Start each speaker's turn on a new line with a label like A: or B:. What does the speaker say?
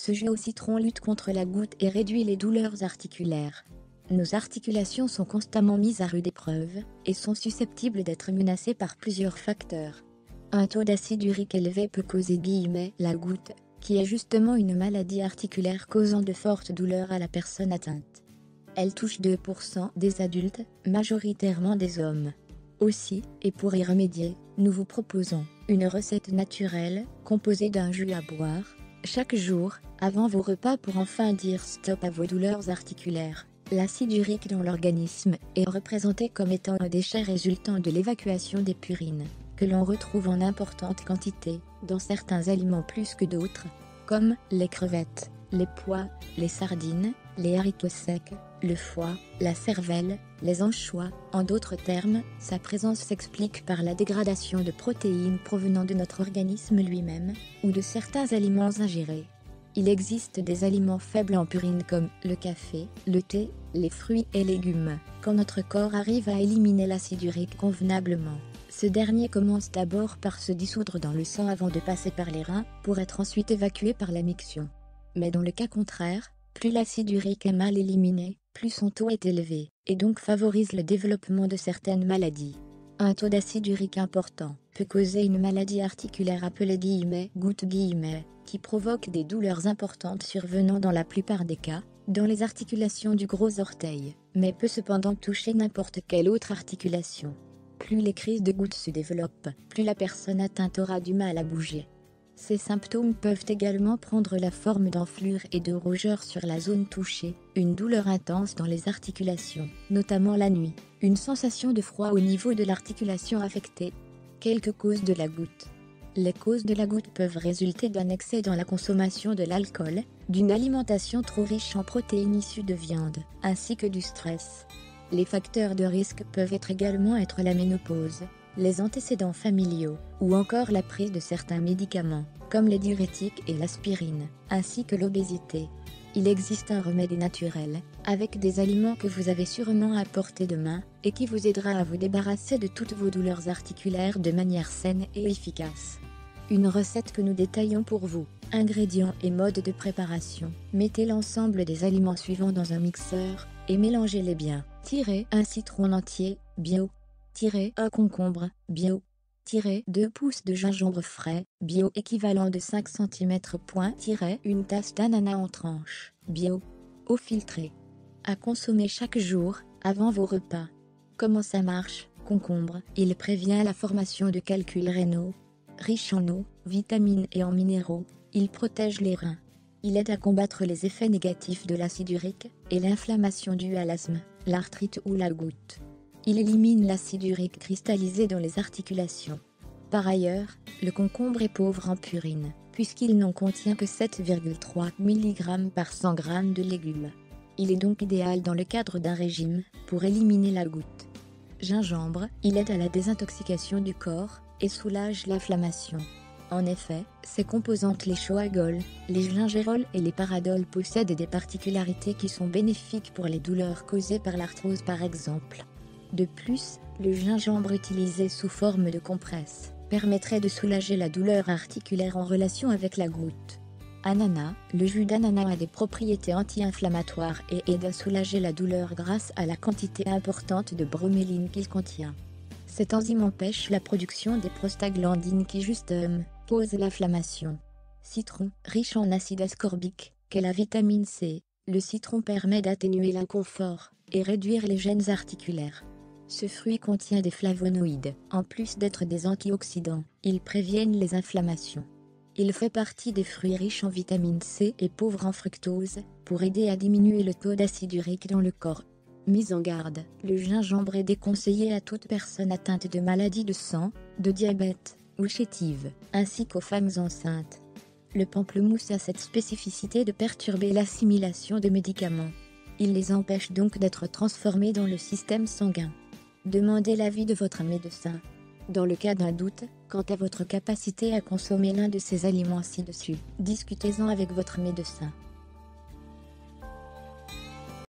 A: Ce jus au citron lutte contre la goutte et réduit les douleurs articulaires. Nos articulations sont constamment mises à rude épreuve et sont susceptibles d'être menacées par plusieurs facteurs. Un taux d'acide urique élevé peut causer la goutte, qui est justement une maladie articulaire causant de fortes douleurs à la personne atteinte. Elle touche 2% des adultes, majoritairement des hommes. Aussi, et pour y remédier, nous vous proposons une recette naturelle, composée d'un jus à boire, chaque jour, avant vos repas pour enfin dire stop à vos douleurs articulaires. L'acide urique dans l'organisme est représenté comme étant un déchet résultant de l'évacuation des purines, que l'on retrouve en importante quantité, dans certains aliments plus que d'autres, comme les crevettes, les pois, les sardines, les haricots secs, le foie, la cervelle, les anchois. En d'autres termes, sa présence s'explique par la dégradation de protéines provenant de notre organisme lui-même, ou de certains aliments ingérés. Il existe des aliments faibles en purine comme le café, le thé, les fruits et légumes. Quand notre corps arrive à éliminer l'acide urique convenablement, ce dernier commence d'abord par se dissoudre dans le sang avant de passer par les reins, pour être ensuite évacué par la miction. Mais dans le cas contraire, plus l'acide urique est mal éliminé, plus son taux est élevé, et donc favorise le développement de certaines maladies. Un taux d'acide urique important peut causer une maladie articulaire appelée goutte, qui provoque des douleurs importantes survenant dans la plupart des cas, dans les articulations du gros orteil, mais peut cependant toucher n'importe quelle autre articulation. Plus les crises de goutte se développent, plus la personne atteinte aura du mal à bouger. Ces symptômes peuvent également prendre la forme d'enflure et de rougeur sur la zone touchée, une douleur intense dans les articulations, notamment la nuit, une sensation de froid au niveau de l'articulation affectée. Quelques causes de la goutte. Les causes de la goutte peuvent résulter d'un excès dans la consommation de l'alcool, d'une alimentation trop riche en protéines issues de viande, ainsi que du stress. Les facteurs de risque peuvent également être la ménopause, les antécédents familiaux, ou encore la prise de certains médicaments, comme les diurétiques et l'aspirine, ainsi que l'obésité. Il existe un remède naturel, avec des aliments que vous avez sûrement à portée de main, et qui vous aidera à vous débarrasser de toutes vos douleurs articulaires de manière saine et efficace. Une recette que nous détaillons pour vous. Ingrédients et mode de préparation. Mettez l'ensemble des aliments suivants dans un mixeur, et mélangez-les bien. Un citron entier, bio. Un concombre, bio. 2 pouces de gingembre frais, bio équivalent de 5 cm. Une tasse d'ananas en tranches, bio. Eau filtrée. À consommer chaque jour, avant vos repas. Comment ça marche? Concombre, il prévient la formation de calculs rénaux. Riche en eau, vitamines et en minéraux, il protège les reins. Il aide à combattre les effets négatifs de l'acide urique et l'inflammation due à l'asthme, l'arthrite ou la goutte. Il élimine l'acide urique cristallisé dans les articulations. Par ailleurs, le concombre est pauvre en purine, puisqu'il n'en contient que 7,3 mg par 100 g de légumes. Il est donc idéal dans le cadre d'un régime, pour éliminer la goutte. Gingembre, il aide à la désintoxication du corps, et soulage l'inflammation. En effet, ses composantes les choagols, les gingerol et les paradols possèdent des particularités qui sont bénéfiques pour les douleurs causées par l'arthrose par exemple. De plus, le gingembre utilisé sous forme de compresse permettrait de soulager la douleur articulaire en relation avec la goutte. Ananas, le jus d'ananas a des propriétés anti-inflammatoires et aide à soulager la douleur grâce à la quantité importante de broméline qu'il contient. Cette enzyme empêche la production des prostaglandines qui causent l'inflammation. Citron, riche en acide ascorbique, qu'est la vitamine C, le citron permet d'atténuer l'inconfort et réduire les gênes articulaires. Ce fruit contient des flavonoïdes, en plus d'être des antioxydants, ils préviennent les inflammations. Il fait partie des fruits riches en vitamine C et pauvres en fructose, pour aider à diminuer le taux d'acide urique dans le corps. Mise en garde, le gingembre est déconseillé à toute personne atteinte de maladies de sang, de diabète ou chétive, ainsi qu'aux femmes enceintes. Le pamplemousse a cette spécificité de perturber l'assimilation de médicaments. Il les empêche donc d'être transformés dans le système sanguin. Demandez l'avis de votre médecin. Dans le cas d'un doute, quant à votre capacité à consommer l'un de ces aliments ci-dessus, discutez-en avec votre médecin.